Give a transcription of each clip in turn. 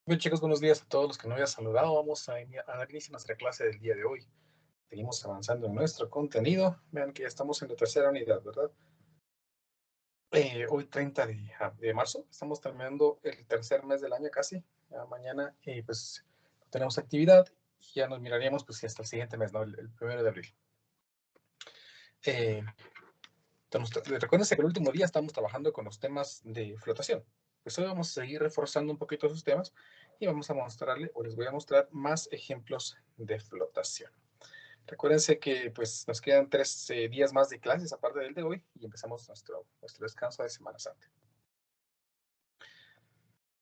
Bien, chicos, buenos días a todos los que no había saludado. Vamos a dar inicio a nuestra clase del día de hoy. Seguimos avanzando en nuestro contenido. Vean que ya estamos en la tercera unidad, ¿verdad? Hoy 30 de marzo. Estamos terminando el tercer mes del año casi. Ya mañana pues no tenemos actividad y ya nos miraríamos pues hasta el siguiente mes, ¿no? El 1 de abril. Recuerden que el último día estamos trabajando con los temas de flotación. Pues hoy vamos a seguir reforzando un poquito esos temas y vamos a mostrarle, o les voy a mostrar más ejemplos de flotación. Recuérdense que pues nos quedan 3 días más de clases aparte del de hoy y empezamos nuestro descanso de Semana Santa.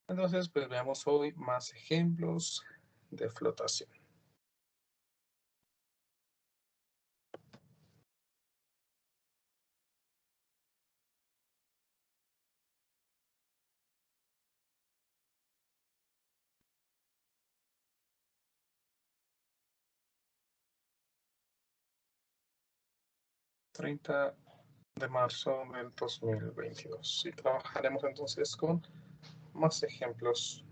Entonces, pues veamos hoy más ejemplos de flotación. ...30 de marzo del 2022. Y trabajaremos entonces con más ejemplos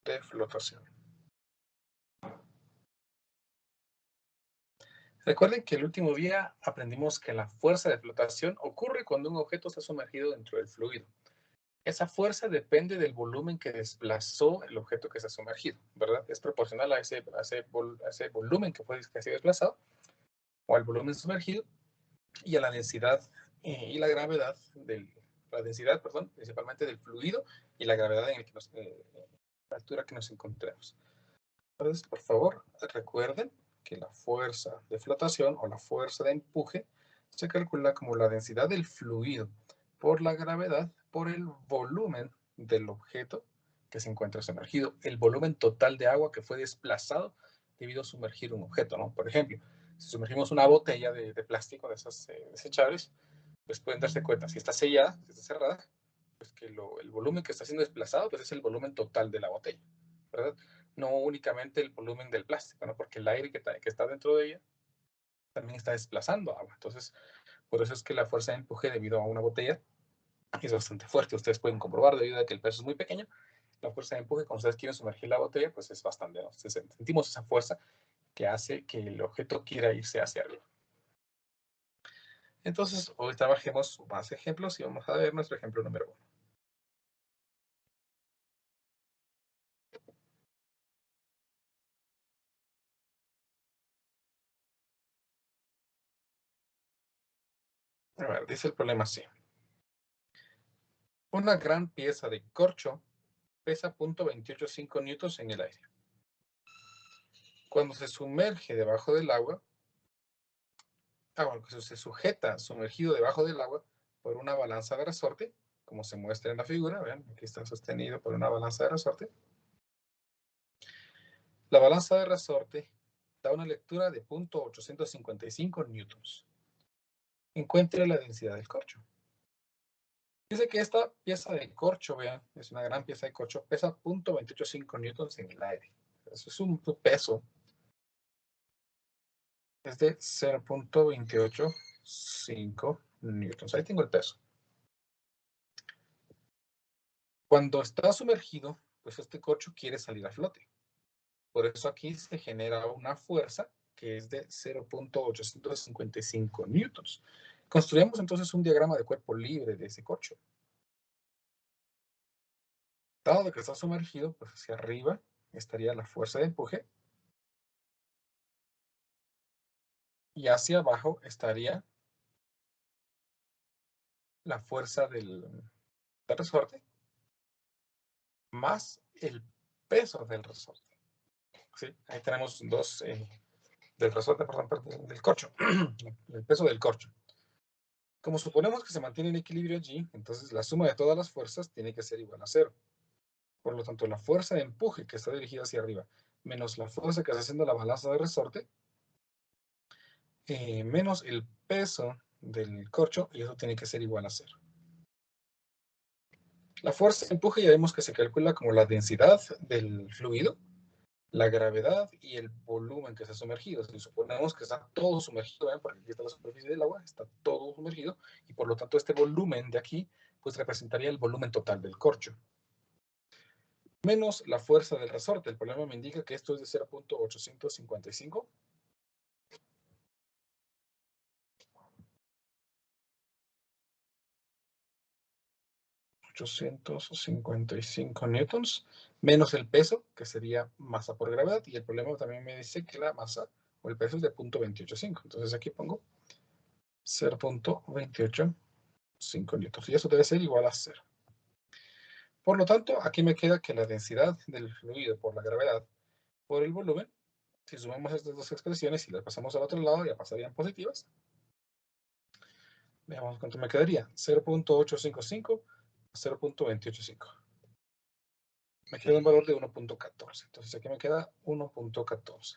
de flotación. Recuerden que el último día aprendimos que la fuerza de flotación ocurre cuando un objeto está sumergido dentro del fluido. Esa fuerza depende del volumen que desplazó el objeto que está sumergido, ¿verdad? Es proporcional a ese volumen que ha sido desplazado, o al volumen sumergido, y a la densidad y la gravedad principalmente del fluido y la gravedad en el que la altura que nos encontremos. Entonces, por favor, recuerden que la fuerza de flotación o la fuerza de empuje se calcula como la densidad del fluido por la gravedad por el volumen del objeto que se encuentra sumergido, el volumen total de agua que fue desplazado debido a sumergir un objeto, ¿no? Por ejemplo, si sumergimos una botella de plástico de esas desechables, pues pueden darse cuenta, si está sellada, si está cerrada, pues que el volumen que está siendo desplazado pues es el volumen total de la botella, ¿verdad? No únicamente el volumen del plástico, ¿no? Porque el aire que está dentro de ella también está desplazando agua. Entonces, por eso es que la fuerza de empuje debido a una botella es bastante fuerte. Ustedes pueden comprobar, debido a que el peso es muy pequeño, la fuerza de empuje, cuando ustedes quieren sumergir la botella, pues es bastante, ¿no? Sentimos esa fuerza que hace que el objeto quiera irse hacia arriba. Entonces, hoy trabajemos más ejemplos y vamos a ver nuestro ejemplo número 1. A ver, dice el problema así. Una gran pieza de corcho pesa 0.285 newtons en el aire. Cuando se sumerge debajo del agua, bueno, se sujeta sumergido debajo del agua por una balanza de resorte, como se muestra en la figura, vean, aquí está sostenido por una balanza de resorte. La balanza de resorte da una lectura de 0.855 newtons. Encuentre la densidad del corcho. Dice que esta pieza de corcho, vean, es una gran pieza de corcho, pesa 0.285 newtons en el aire. Eso es un peso. Es de 0.285 newtons. Ahí tengo el peso. Cuando está sumergido, pues este corcho quiere salir a flote. Por eso aquí se genera una fuerza que es de 0.855 newtons. Construyamos entonces un diagrama de cuerpo libre de ese corcho. Dado que está sumergido, pues hacia arriba estaría la fuerza de empuje. Y hacia abajo estaría la fuerza del resorte más el peso del resorte. ¿Sí? Ahí tenemos dos del resorte, perdón, del corcho, el peso del corcho. Como suponemos que se mantiene en equilibrio allí, entonces la suma de todas las fuerzas tiene que ser igual a 0. Por lo tanto, la fuerza de empuje que está dirigida hacia arriba, menos la fuerza que está haciendo la balanza de resorte, menos el peso del corcho, y eso tiene que ser igual a 0. La fuerza de empuje ya vemos que se calcula como la densidad del fluido la gravedad y el volumen que está sumergido. Si suponemos que está todo sumergido, ¿ven? Porque aquí está la superficie del agua, está todo sumergido, y por lo tanto este volumen de aquí, pues representaría el volumen total del corcho. Menos la fuerza del resorte. El problema me indica que esto es de 0.855. 855 newtons, menos el peso, que sería masa por gravedad, y el problema también me dice que la masa o el peso es de 0.285. Entonces aquí pongo 0.285 newtons, y eso debe ser igual a 0. Por lo tanto, aquí me queda que la densidad del fluido por la gravedad por el volumen, si sumamos estas dos expresiones y las pasamos al otro lado, ya pasarían positivas. Veamos cuánto me quedaría. 0.855 a 0.285. Me queda un valor de 1.14. Entonces aquí me queda 1.14.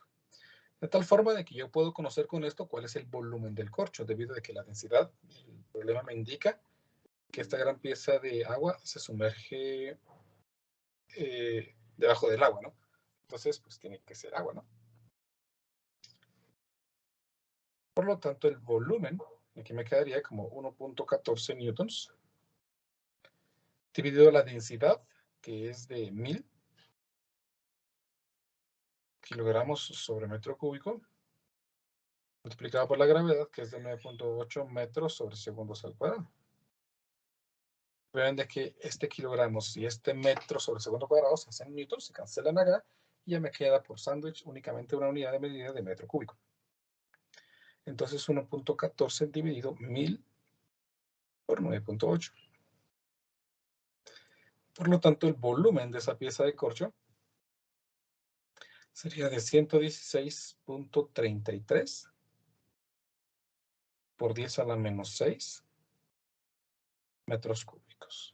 De tal forma de que yo puedo conocer con esto cuál es el volumen del corcho, debido a que la densidad, el problema me indica que esta gran pieza de agua se sumerge debajo del agua, ¿no? Entonces, pues tiene que ser agua, ¿no? Por lo tanto, el volumen, aquí me quedaría como 1.14 newtons, dividido la densidad, que es de 1000 kilogramos sobre metro cúbico, multiplicado por la gravedad, que es de 9.8 metros sobre segundos al cuadrado. Vean de que este kilogramos y este metro sobre segundo cuadrado se hacen newtons, se cancelan acá, y ya me queda por sándwich únicamente una unidad de medida de metro cúbico. Entonces 1.14 dividido 1000 por 9.8. Por lo tanto, el volumen de esa pieza de corcho sería de 116.33 por 10 a la menos 6 metros cúbicos.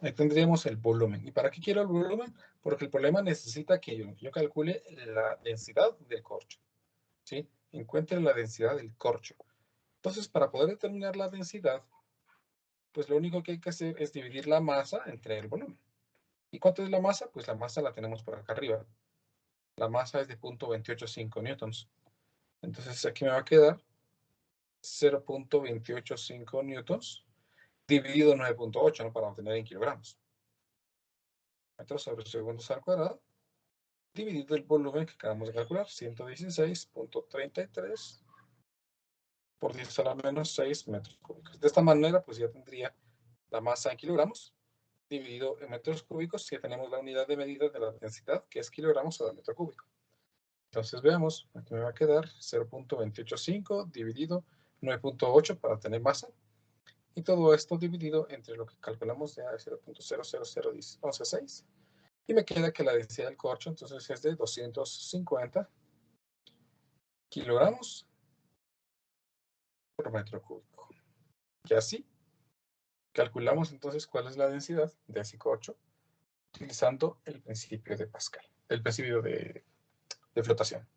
Ahí tendríamos el volumen. ¿Y para qué quiero el volumen? Porque el problema necesita que yo calcule la densidad del corcho, ¿sí? Encuentre la densidad del corcho. Entonces, para poder determinar la densidad, pues lo único que hay que hacer es dividir la masa entre el volumen. ¿Y cuánto es la masa? Pues la masa la tenemos por acá arriba. La masa es de 0.285 newtons. Entonces aquí me va a quedar 0.285 newtons dividido 9.8, ¿no? Para obtener en kilogramos. Metros sobre segundos al cuadrado, dividido el volumen que acabamos de calcular, 116.33 por 10 a la menos 6 metros cúbicos. De esta manera, pues ya tendría la masa en kilogramos, dividido en metros cúbicos, si tenemos la unidad de medida de la densidad, que es kilogramos sobre metro cúbico. Entonces veamos, aquí me va a quedar 0.285 dividido 9.8 para tener masa, y todo esto dividido entre lo que calculamos de 0.000116, y me queda que la densidad del corcho entonces es de 250 kilogramos por metro cúbico. Y así calculamos entonces cuál es la densidad de ese corcho utilizando el principio de Pascal, el principio de flotación.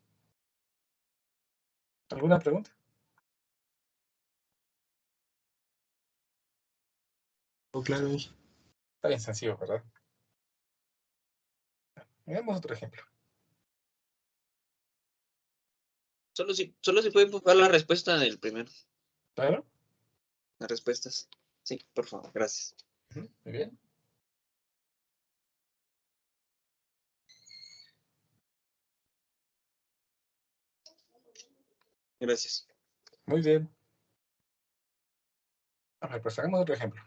¿Alguna pregunta? Oh, claro. Está bien sencillo, ¿verdad? Veamos otro ejemplo. Solo si puede buscar la respuesta del primero. ¿Claro? Las respuestas. Sí, por favor, gracias. Muy bien. Gracias. Muy bien. A ver, pues hagamos otro ejemplo.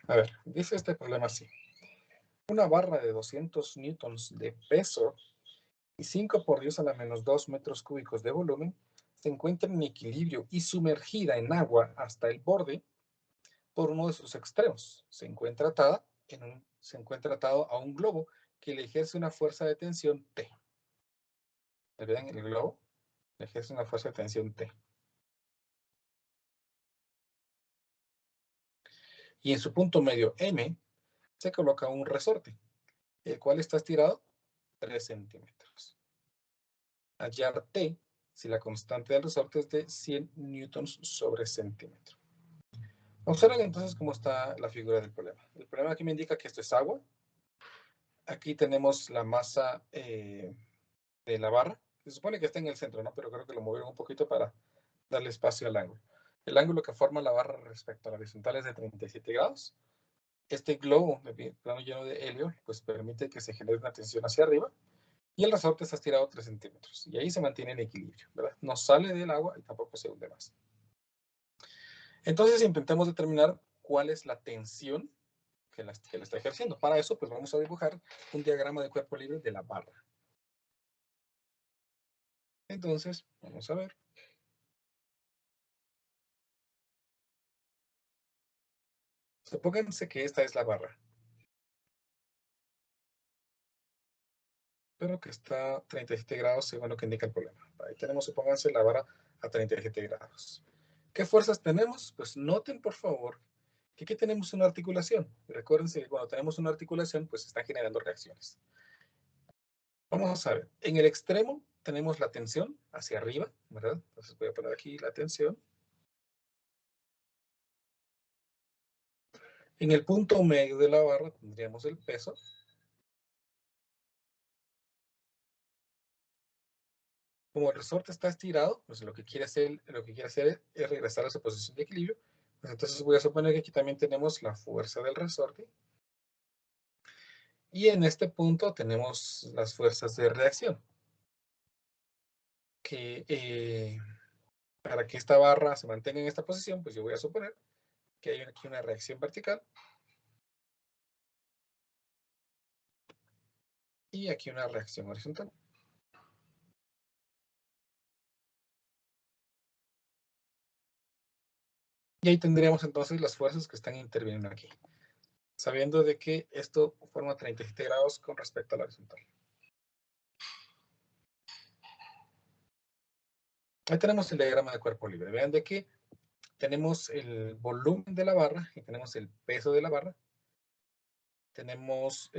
A ver, dice este problema así. Una barra de 200 newtons de peso y 5 por 10 a la menos 2 metros cúbicos de volumen se encuentra en equilibrio y sumergida en agua hasta el borde por uno de sus extremos. Se encuentra atado a un globo que le ejerce una fuerza de tensión T. ¿Ven el globo? Le ejerce una fuerza de tensión T. Y en su punto medio M se coloca un resorte, el cual está estirado 3 centímetros. Hallar T si la constante del resorte es de 100 newtons sobre centímetro. Observen entonces cómo está la figura del problema. El problema aquí me indica que esto es agua. Aquí tenemos la masa de la barra. Se supone que está en el centro, ¿no? Pero creo que lo movieron un poquito para darle espacio al ángulo. El ángulo que forma la barra respecto a la horizontal es de 37 grados. Este globo de plano lleno de helio pues permite que se genere una tensión hacia arriba y el resorte está estirado 3 centímetros. Y ahí se mantiene en equilibrio, ¿verdad? No sale del agua y tampoco se hunde más. Entonces intentemos determinar cuál es la tensión que la está ejerciendo. Para eso, pues vamos a dibujar un diagrama de cuerpo libre de la barra. Entonces, vamos a ver. Supónganse que esta es la barra, pero que está a 37 grados según lo que indica el problema. Ahí tenemos, supónganse, la barra a 37 grados. ¿Qué fuerzas tenemos? Pues noten, por favor, que aquí tenemos una articulación. Recuérdense que cuando tenemos una articulación, pues están generando reacciones. Vamos a ver. En el extremo tenemos la tensión hacia arriba, ¿verdad? Entonces voy a poner aquí la tensión. En el punto medio de la barra tendríamos el peso. Como el resorte está estirado, pues lo que quiere hacer es regresar a su posición de equilibrio. Pues entonces voy a suponer que aquí también tenemos la fuerza del resorte. Y en este punto tenemos las fuerzas de reacción. Que para que esta barra se mantenga en esta posición, pues yo voy a suponer que hay aquí una reacción vertical. Y aquí una reacción horizontal. Y ahí tendríamos entonces las fuerzas que están interviniendo aquí, sabiendo de que esto forma 37 grados con respecto a la horizontal. Ahí tenemos el diagrama de cuerpo libre. Vean de que tenemos el volumen de la barra y tenemos el peso de la barra. Tenemos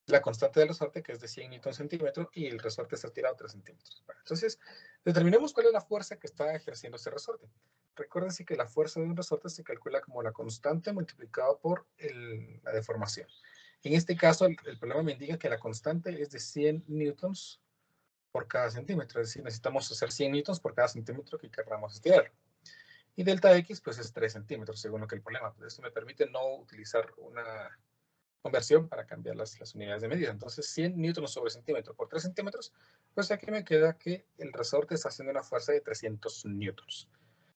la constante del resorte, que es de 100 newton centímetro, y el resorte está tirado 3 centímetros. Bueno, entonces, determinemos cuál es la fuerza que está ejerciendo ese resorte. Recuérdense que la fuerza de un resorte se calcula como la constante multiplicado por la deformación. En este caso, el problema me indica que la constante es de 100 newtons por cada centímetro. Es decir, necesitamos hacer 100 newtons por cada centímetro que queramos estirar. Y delta X, pues es 3 centímetros, según lo que el problema. Pues esto me permite no utilizar una conversión para cambiar las unidades de medida. Entonces, 100 newtons sobre centímetro por 3 centímetros, pues aquí me queda que el resorte está haciendo una fuerza de 300 newtons.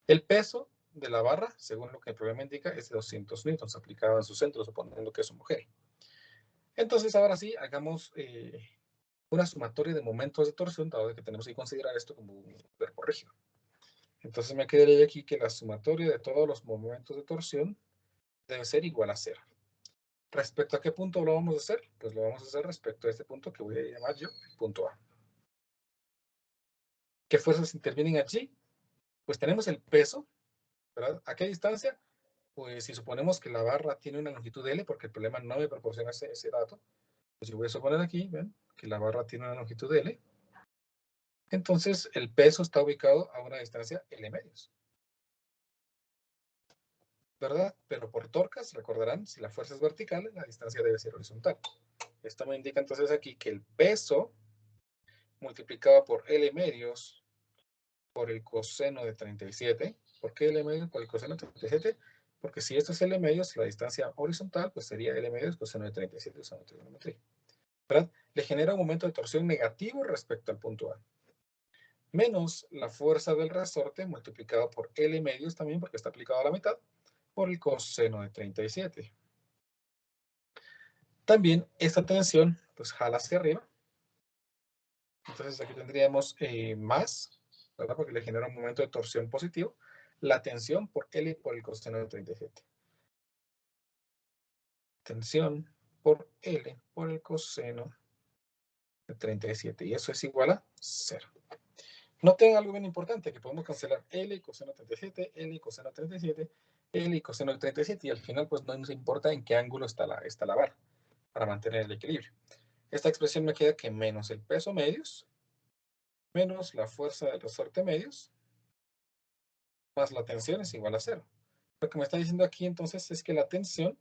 El peso de la barra, según lo que el problema indica, es de 200 newtons aplicado en su centro, suponiendo que es homogéneo. Entonces, ahora sí, hagamos una sumatoria de momentos de torsión, dado que tenemos que considerar esto como un cuerpo rígido. Entonces me quedaría aquí que la sumatoria de todos los momentos de torsión debe ser igual a 0. ¿Respecto a qué punto lo vamos a hacer? Pues lo vamos a hacer respecto a este punto que voy a llamar yo punto A. ¿Qué fuerzas intervienen allí? Pues tenemos el peso, ¿verdad? ¿A qué distancia? Pues si suponemos que la barra tiene una longitud L, porque el problema no me proporciona ese dato, pues yo voy a suponer aquí, ¿ven? Que la barra tiene una longitud L. Entonces el peso está ubicado a una distancia L medios, ¿verdad? Pero por torcas, recordarán, si la fuerza es vertical, la distancia debe ser horizontal. Esto me indica entonces aquí que el peso multiplicado por L medios por el coseno de 37. ¿Por qué L medios por el coseno de 37? Porque si esto es L medios, la distancia horizontal, pues sería L medios coseno de 37 usando trigonometría. ¿Verdad? Le genera un momento de torsión negativo respecto al punto A. Menos la fuerza del resorte multiplicado por L medios también, porque está aplicado a la mitad, por el coseno de 37. También esta tensión, pues jala hacia arriba. Entonces aquí tendríamos más, ¿verdad? Porque le genera un momento de torsión positivo, la tensión por L por el coseno de 37. Tensión por L por el coseno de 37. Y eso es igual a 0. Noten algo bien importante, que podemos cancelar L y coseno 37, L y coseno 37, L y coseno 37, y al final pues no nos importa en qué ángulo está la barra, para mantener el equilibrio. Esta expresión me queda que menos el peso medios, menos la fuerza del resorte medios, más la tensión es igual a 0. Lo que me está diciendo aquí entonces es que la tensión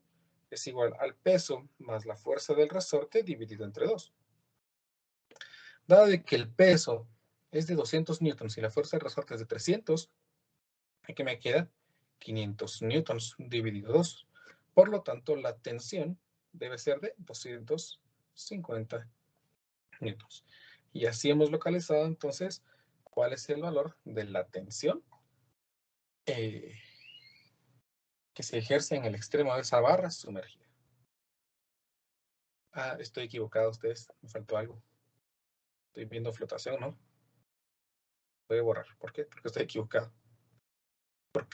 es igual al peso más la fuerza del resorte dividido entre 2. Dado de que el peso es de 200 newtons y la fuerza del resorte es de 300, aquí me queda 500 newtons dividido 2. Por lo tanto, la tensión debe ser de 250 newtons. Y así hemos localizado entonces cuál es el valor de la tensión que se ejerce en el extremo de esa barra sumergida. Ah, estoy equivocado, ustedes, me faltó algo. Estoy viendo flotación, ¿no? Voy a borrar. ¿Por qué? Porque estoy equivocado.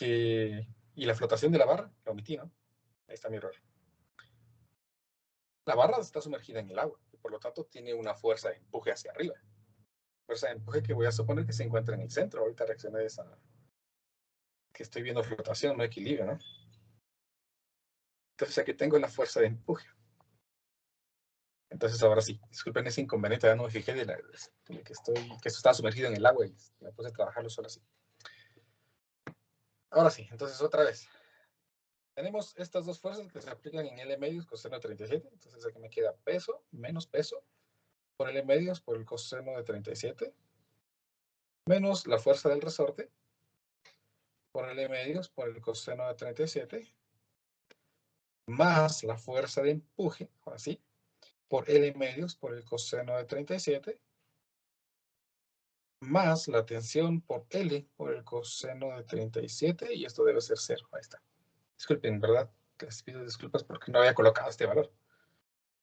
Y la flotación de la barra, la omití, ¿no? Ahí está mi error. La barra está sumergida en el agua y por lo tanto tiene una fuerza de empuje hacia arriba. Fuerza de empuje que voy a suponer que se encuentra en el centro. Ahorita reaccioné de esa, que estoy viendo flotación, no equilibrio, ¿no? Entonces aquí tengo la fuerza de empuje. Entonces ahora sí, disculpen ese inconveniente, ya no me fijé de que esto está sumergido en el agua y me puse a trabajarlo solo así. Ahora sí, entonces otra vez. Tenemos estas dos fuerzas que se aplican en L medios coseno de 37. Entonces aquí me queda peso menos peso por L medios por el coseno de 37 menos la fuerza del resorte por L medios por el coseno de 37 más la fuerza de empuje, ahora sí, por L medios por el coseno de 37 más la tensión por L por el coseno de 37 y esto debe ser 0. Ahí está. Disculpen, ¿verdad? Les pido disculpas porque no había colocado este valor.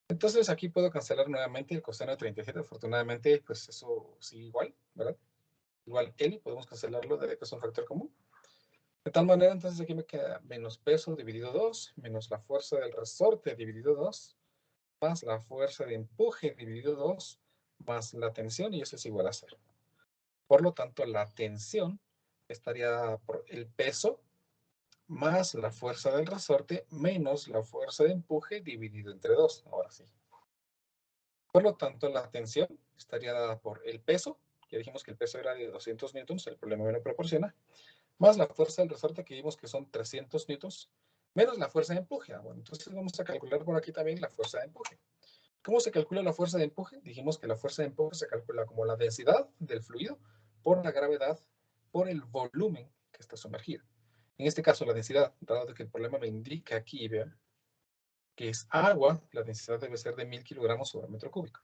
Entonces aquí puedo cancelar nuevamente el coseno de 37. Afortunadamente, pues eso sigue igual, ¿verdad? Igual L, podemos cancelarlo de que es un factor común. De tal manera, entonces aquí me queda menos peso dividido 2, menos la fuerza del resorte dividido 2, más la fuerza de empuje dividido 2, más la tensión, y eso es igual a 0. Por lo tanto, la tensión estaría dada por el peso más la fuerza del resorte menos la fuerza de empuje dividido entre 2. Ahora sí. Por lo tanto, la tensión estaría dada por el peso, ya dijimos que el peso era de 200 newtons, el problema me lo proporciona, más la fuerza del resorte que vimos que son 300 newtons, menos la fuerza de empuje. Bueno, entonces vamos a calcular por aquí también la fuerza de empuje. ¿Cómo se calcula la fuerza de empuje? Dijimos que la fuerza de empuje se calcula como la densidad del fluido por la gravedad por el volumen que está sumergido. En este caso, la densidad, dado que el problema me indica aquí, vean, que es agua, la densidad debe ser de 1000 kilogramos sobre metro cúbico.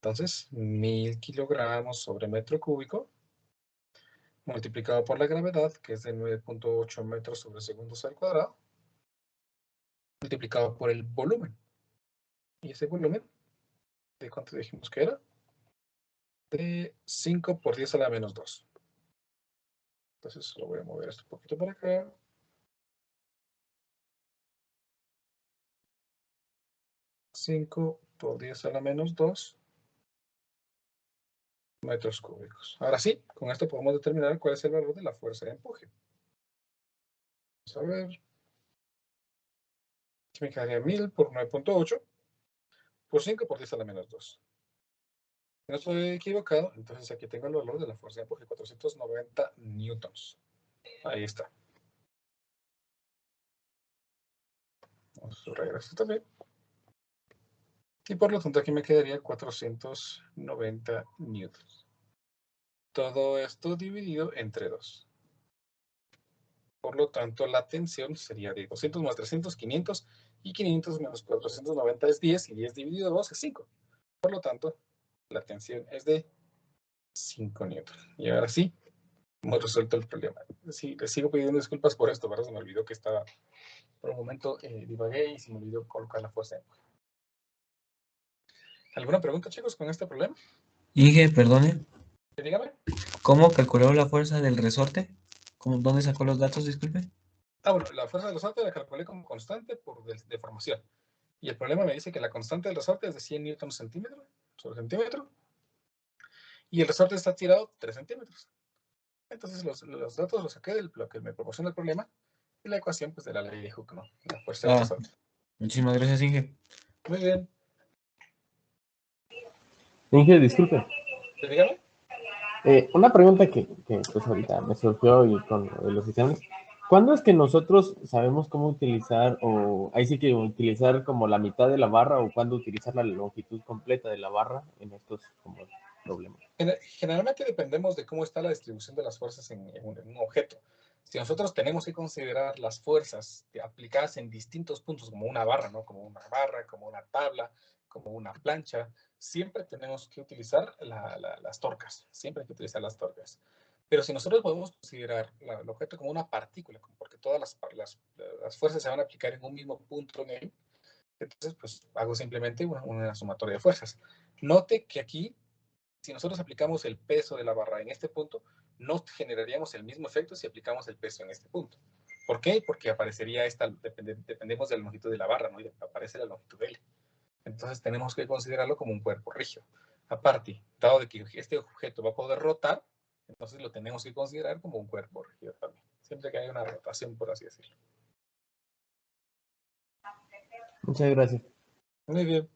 Entonces, 1000 kilogramos sobre metro cúbico multiplicado por la gravedad, que es de 9.8 metros sobre segundos al cuadrado, multiplicado por el volumen. Y ese volumen, ¿de cuánto dijimos que era? De 5 por 10 a la menos 2. Entonces, lo voy a mover esto un poquito para acá. Cinco por 10 a la menos 2 metros cúbicos. Ahora sí, con esto podemos determinar cuál es el valor de la fuerza de empuje. Vamos a ver. Aquí me quedaría 1000 por 9.8 por 5 por 10 a la menos 2. Si no estoy equivocado, entonces aquí tengo el valor de la fuerza de empuje, 490 newtons. Ahí está. Vamos a subrayar esto también. Y por lo tanto aquí me quedaría 490 newtons. Todo esto dividido entre 2. Por lo tanto, la tensión sería de 200 más 300, 500. Y 500 menos 490 es 10. Y 10 dividido 2 es 5. Por lo tanto, la tensión es de 5 newtons. Y ahora sí, hemos resuelto el problema. Sí, les sigo pidiendo disculpas por esto, ¿verdad? Se me olvidó que estaba, por un momento divagué y se me olvidó colocar la fuerza. ¿Alguna pregunta, chicos, con este problema? Inge, perdone, Dígame. ¿cómo calculó la fuerza del resorte? ¿Dónde sacó los datos, disculpe? Bueno, la fuerza del resorte la calculé como constante por deformación. Y el problema me dice que la constante del resorte es de 100 newtons centímetro sobre centímetro. Y el resorte está tirado 3 centímetros. Entonces los datos los saqué de lo que me proporciona el problema y la ecuación pues, de la ley de Hooke, ¿no? La fuerza del resorte. Muchísimas gracias, Inge. Muy bien. Inge, disculpe. Dígame. Una pregunta que pues ahorita me surgió y con los exámenes. ¿Cuándo es que nosotros sabemos cómo utilizar, o ahí sí que utilizar como la mitad de la barra, o cuándo utilizar la longitud completa de la barra en estos como problemas? Generalmente dependemos de cómo está la distribución de las fuerzas en un objeto. Si nosotros tenemos que considerar las fuerzas aplicadas en distintos puntos, como una barra, ¿no? Como una barra, como una tabla, como una plancha, siempre tenemos que utilizar las torcas. Siempre hay que utilizar las torcas. Pero si nosotros podemos considerar el objeto como una partícula, porque todas las fuerzas se van a aplicar en un mismo punto en él, entonces pues hago simplemente una sumatoria de fuerzas. Note que aquí, si nosotros aplicamos el peso de la barra en este punto, no generaríamos el mismo efecto si aplicamos el peso en este punto. ¿Por qué? Porque aparecería dependemos de la longitud de la barra, ¿no? Y aparece la longitud L. Entonces tenemos que considerarlo como un cuerpo rígido. Aparte, dado de que este objeto va a poder rotar, entonces lo tenemos que considerar como un cuerpo rígido también. Siempre que haya una rotación, por así decirlo. Muchas gracias. Muy bien.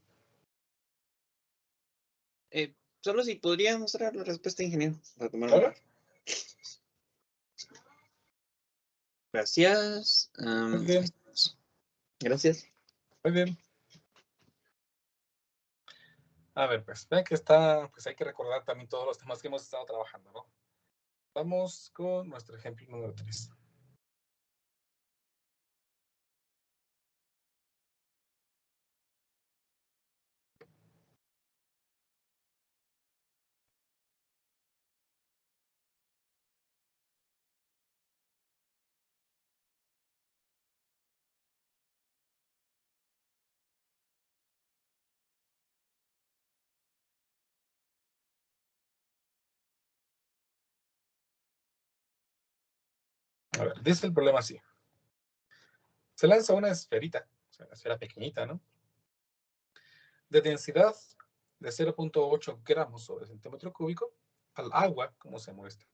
Solo si podría mostrar la respuesta, ingeniero. Para tomar ¿Ahora? Gracias. Muy bien. Gracias. Muy bien. A ver, pues, ven que está, pues hay que recordar también todos los temas que hemos estado trabajando, ¿no? Vamos con nuestro ejemplo número 3. A ver, dice el problema así. Se lanza una esferita, o sea, una esfera pequeñita, ¿no? De densidad de 0.8 gramos sobre centímetro cúbico al agua, como se muestra.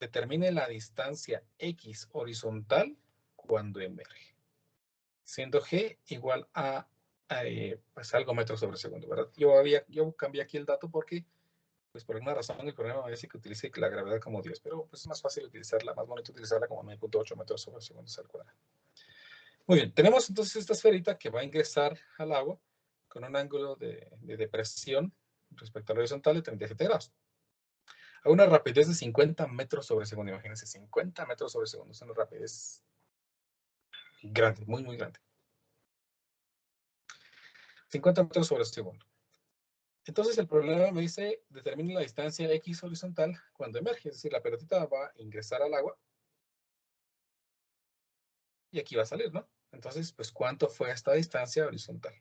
Determine la distancia X horizontal cuando emerge, siendo G igual a pues algo metros sobre segundo, ¿verdad? Yo cambié aquí el dato porque, pues por alguna razón el programa me dice que utilice la gravedad como 10, pero pues es más fácil utilizarla, más bonito utilizarla como 9.8 metros sobre segundo al cuadrado. Muy bien, tenemos entonces esta esferita que va a ingresar al agua con un ángulo de depresión respecto al horizontal de 37 grados. A una rapidez de 50 metros sobre segundo. Imagínense, 50 metros sobre segundo. Es una rapidez grande, muy, muy grande. 50 metros sobre segundo. Entonces el problema me dice, determine la distancia X horizontal cuando emerge. Es decir, la pelotita va a ingresar al agua y aquí va a salir, ¿no? Entonces, pues, ¿cuánto fue esta distancia horizontal?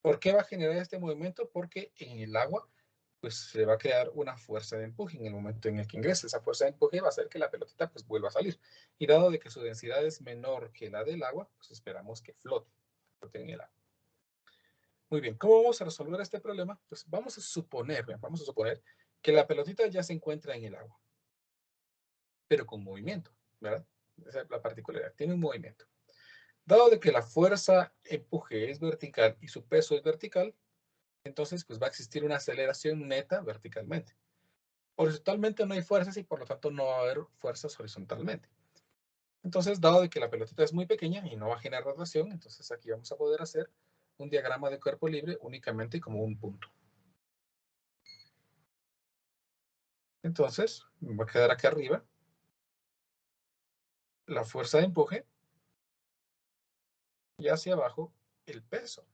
¿Por qué va a generar este movimiento? Porque en el agua, pues, se va a crear una fuerza de empuje en el momento en el que ingrese. Esa fuerza de empuje va a hacer que la pelotita, pues, vuelva a salir. Y dado de que su densidad es menor que la del agua, pues, esperamos que flote en el agua. Muy bien, ¿cómo vamos a resolver este problema? Pues vamos a suponer que la pelotita ya se encuentra en el agua, pero con movimiento, ¿verdad? Esa es la particularidad, tiene un movimiento. Dado de que la fuerza empuje es vertical y su peso es vertical, entonces pues va a existir una aceleración neta verticalmente. Horizontalmente no hay fuerzas y por lo tanto no va a haber fuerzas horizontalmente. Entonces, dado de que la pelotita es muy pequeña y no va a generar rotación, entonces aquí vamos a poder hacer un diagrama de cuerpo libre únicamente como un punto. Entonces, me va a quedar aquí arriba la fuerza de empuje y hacia abajo el peso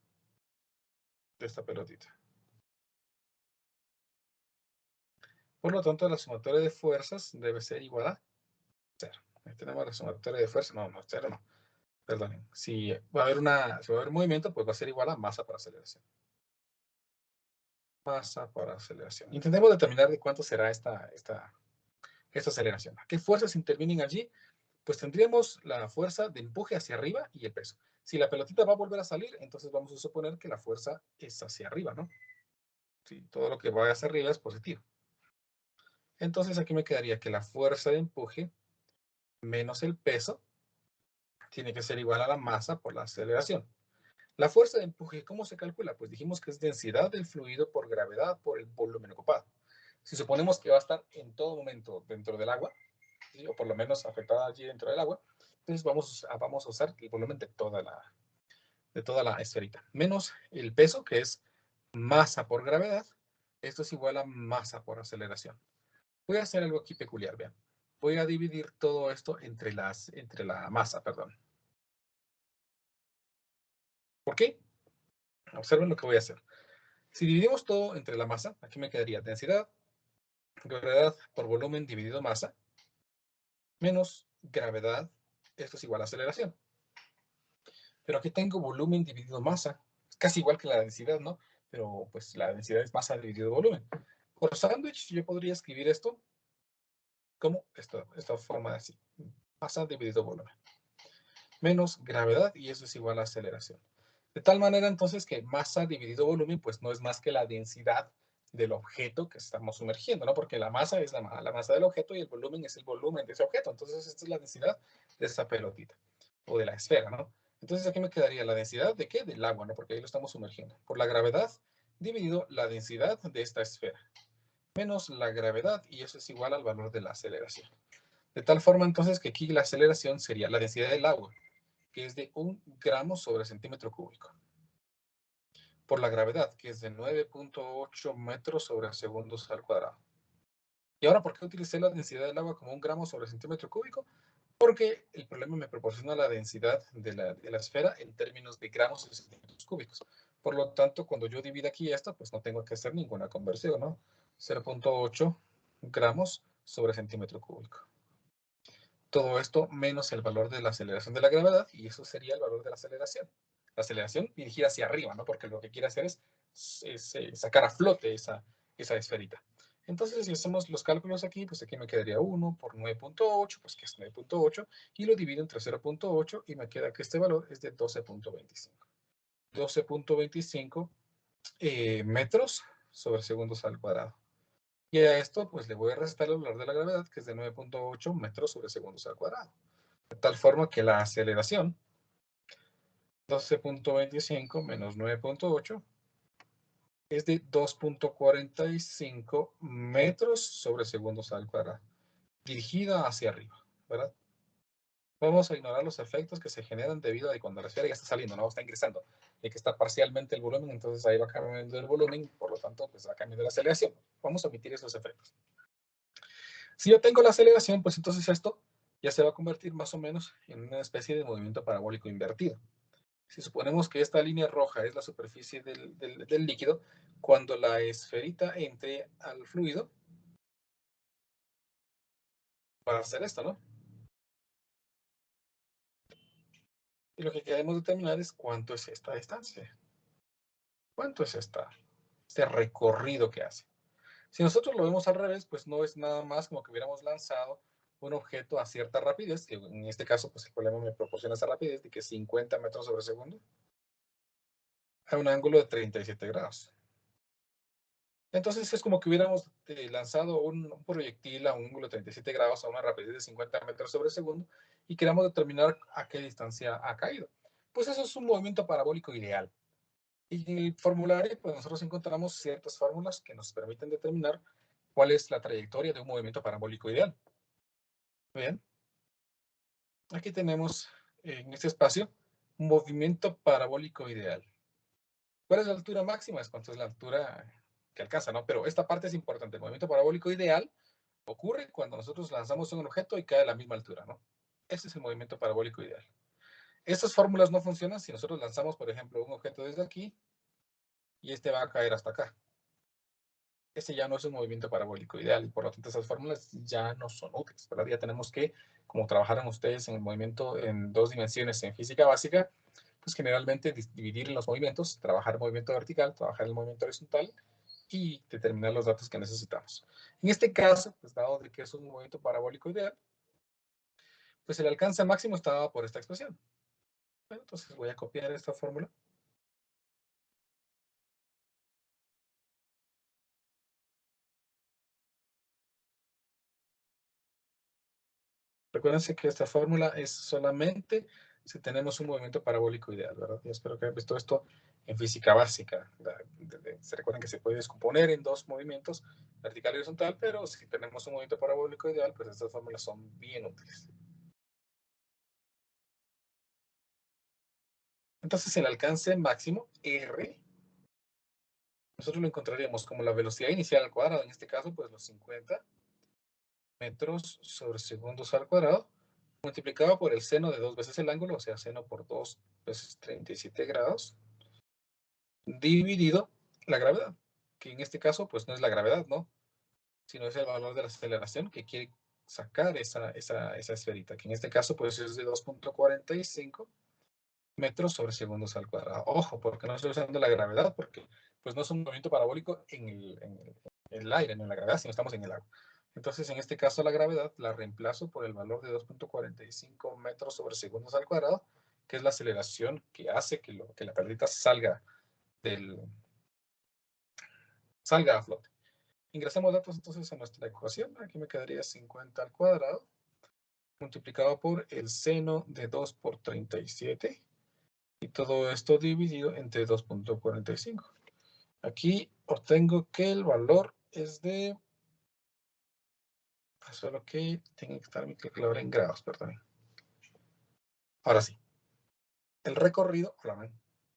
de esta pelotita. Por lo tanto, la sumatoria de fuerzas debe ser igual a 0. Ahí tenemos la sumatoria de fuerzas. No, 0 no. Perdonen. Si va a haber movimiento, pues va a ser igual a masa por aceleración. Masa por aceleración. Intentemos determinar de cuánto será esta aceleración. ¿Qué fuerzas intervienen allí? Pues tendríamos la fuerza de empuje hacia arriba y el peso. Si la pelotita va a volver a salir, entonces vamos a suponer que la fuerza es hacia arriba, ¿no? Sí, todo lo que va hacia arriba es positivo. Entonces aquí me quedaría que la fuerza de empuje menos el peso tiene que ser igual a la masa por la aceleración. La fuerza de empuje, ¿cómo se calcula? Pues dijimos que es densidad del fluido por gravedad por el volumen ocupado. Si suponemos que va a estar en todo momento dentro del agua, ¿sí? O por lo menos afectada allí dentro del agua, entonces vamos a usar el volumen de toda la esferita, menos el peso, que es masa por gravedad. Esto es igual a masa por aceleración. Voy a hacer algo aquí peculiar, vean. Voy a dividir todo esto entre la masa, perdón. ¿Por qué? Observen lo que voy a hacer. Si dividimos todo entre la masa, aquí me quedaría densidad, gravedad por volumen dividido masa, menos gravedad, esto es igual a aceleración. Pero aquí tengo volumen dividido masa, es casi igual que la densidad, ¿no? Pero pues la densidad es masa dividido volumen. Por sándwich yo podría escribir esto como esta forma de así, masa dividido volumen, menos gravedad, y eso es igual a aceleración. De tal manera entonces que masa dividido volumen pues no es más que la densidad del objeto que estamos sumergiendo, ¿no? Porque la masa es la masa del objeto y el volumen es el volumen de ese objeto. Entonces esta es la densidad de esa pelotita o de la esfera, ¿no? Entonces aquí me quedaría la densidad de ¿qué? Del agua, ¿no? Porque ahí lo estamos sumergiendo. Por la gravedad dividido la densidad de esta esfera menos la gravedad, y eso es igual al valor de la aceleración. De tal forma entonces que aquí la aceleración sería la densidad del agua, que es de 1 gramo sobre centímetro cúbico, por la gravedad, que es de 9.8 metros sobre segundos al cuadrado. Y ahora, ¿por qué utilicé la densidad del agua como 1 gramo sobre centímetro cúbico? Porque el problema me proporciona la densidad de la esfera en términos de gramos y centímetros cúbicos. Por lo tanto, cuando yo divido aquí esto, pues no tengo que hacer ninguna conversión, ¿no? 0.8 gramos sobre centímetro cúbico. Todo esto menos el valor de la aceleración de la gravedad, y eso sería el valor de la aceleración. La aceleración dirigida hacia arriba, ¿no? Porque lo que quiere hacer es sacar a flote esa esferita. Entonces, si hacemos los cálculos aquí, pues aquí me quedaría 1 por 9.8, pues que es 9.8, y lo divido entre 0.8 y me queda que este valor es de 12.25. 12.25 metros sobre segundos al cuadrado. Y a esto, pues le voy a restar el valor de la gravedad, que es de 9.8 metros sobre segundos al cuadrado. De tal forma que la aceleración, 12.25 menos 9.8, es de 2.45 metros sobre segundos al cuadrado, dirigida hacia arriba, ¿verdad? Vamos a ignorar los efectos que se generan debido a que cuando la esfera ya está saliendo, no está ingresando, y que está parcialmente el volumen, entonces ahí va cambiando el volumen, por lo tanto, pues va cambiando la aceleración. Vamos a omitir esos efectos. Si yo tengo la aceleración, pues entonces esto ya se va a convertir más o menos en una especie de movimiento parabólico invertido. Si suponemos que esta línea roja es la superficie del líquido, cuando la esferita entre al fluido, va a hacer esto, ¿no? Y lo que queremos determinar es cuánto es esta distancia. ¿Cuánto es este recorrido que hace? Si nosotros lo vemos al revés, pues no es nada más como que hubiéramos lanzado un objeto a cierta rapidez, que en este caso, pues el problema me proporciona esa rapidez de que 50 metros sobre segundo, a un ángulo de 37 grados. Entonces es como que hubiéramos lanzado un proyectil a un ángulo de 37 grados a una rapidez de 50 metros sobre segundo y queremos determinar a qué distancia ha caído. Pues eso es un movimiento parabólico ideal. Y en el formulario, pues nosotros encontramos ciertas fórmulas que nos permiten determinar cuál es la trayectoria de un movimiento parabólico ideal. Bien, aquí tenemos en este espacio un movimiento parabólico ideal. ¿Cuál es la altura máxima? Es cuánto es la altura que alcanza, ¿no? Pero esta parte es importante. El movimiento parabólico ideal ocurre cuando nosotros lanzamos un objeto y cae a la misma altura, ¿no? Ese es el movimiento parabólico ideal. Estas fórmulas no funcionan si nosotros lanzamos, por ejemplo, un objeto desde aquí y este va a caer hasta acá. Ese ya no es un movimiento parabólico ideal y por lo tanto esas fórmulas ya no son útiles, ¿verdad? Ya tenemos que, como trabajaron ustedes en el movimiento en 2 dimensiones en física básica, pues generalmente dividir los movimientos, trabajar el movimiento vertical, trabajar el movimiento horizontal y determinar los datos que necesitamos. En este caso, pues dado de que es un movimiento parabólico ideal, pues el alcance máximo está dado por esta expresión. Bueno, entonces voy a copiar esta fórmula Recuérdense que esta fórmula es solamente si tenemos un movimiento parabólico ideal, ¿verdad? Yo espero que hayan visto esto en física básica. Se recuerden que se puede descomponer en dos movimientos, vertical y horizontal, pero si tenemos un movimiento parabólico ideal, pues estas fórmulas son bien útiles. Entonces, el alcance máximo, R, nosotros lo encontraríamos como la velocidad inicial al cuadrado, en este caso, pues los 50 metros sobre segundos al cuadrado, multiplicado por el seno de 2 veces el ángulo, o sea, seno por 2 veces 37 grados, dividido la gravedad, que en este caso, pues no es la gravedad, ¿no? Sino es el valor de la aceleración que quiere sacar esa esferita, que en este caso, pues es de 2.45 metros sobre segundos al cuadrado. Ojo, porque no estoy usando la gravedad, porque pues no es un movimiento parabólico en el aire, no en la gravedad, sino estamos en el agua. Entonces, en este caso, la gravedad la reemplazo por el valor de 2.45 metros sobre segundos al cuadrado, que es la aceleración que hace que la pelotita salga a flote. Ingresamos datos entonces a nuestra ecuación. Aquí me quedaría 50 al cuadrado, multiplicado por el seno de 2 por 37. Y todo esto dividido entre 2.45. Aquí obtengo que el valor es de... Solo que tengo que estar mi calculadora en grados, perdón. Ahora sí. El recorrido,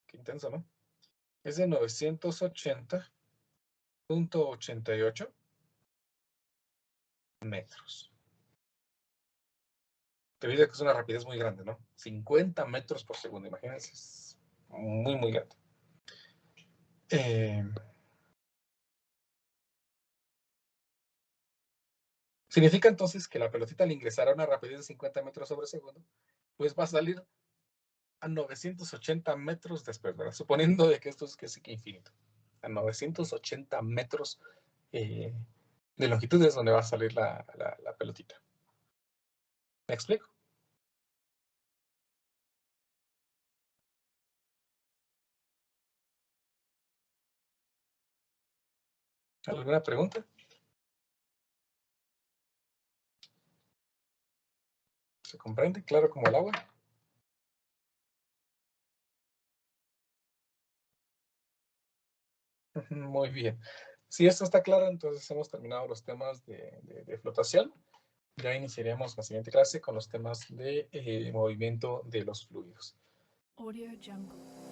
qué intenso, ¿no? Es de 980.88 metros. Debido a que es una rapidez muy grande, ¿no? 50 metros por segundo, imagínense. Es muy, muy grande. Significa entonces que la pelotita al ingresar a una rapidez de 50 metros sobre segundo, pues va a salir a 980 metros después, ¿verdad? Suponiendo de que esto es infinito. A 980 metros de longitud es donde va a salir la pelotita. ¿Me explico? ¿Alguna pregunta? ¿Se comprende? Claro como el agua. Muy bien. Si esto está claro, entonces hemos terminado los temas de flotación. Ya iniciaremos la siguiente clase con los temas de movimiento de los fluidos. Audio Jungle.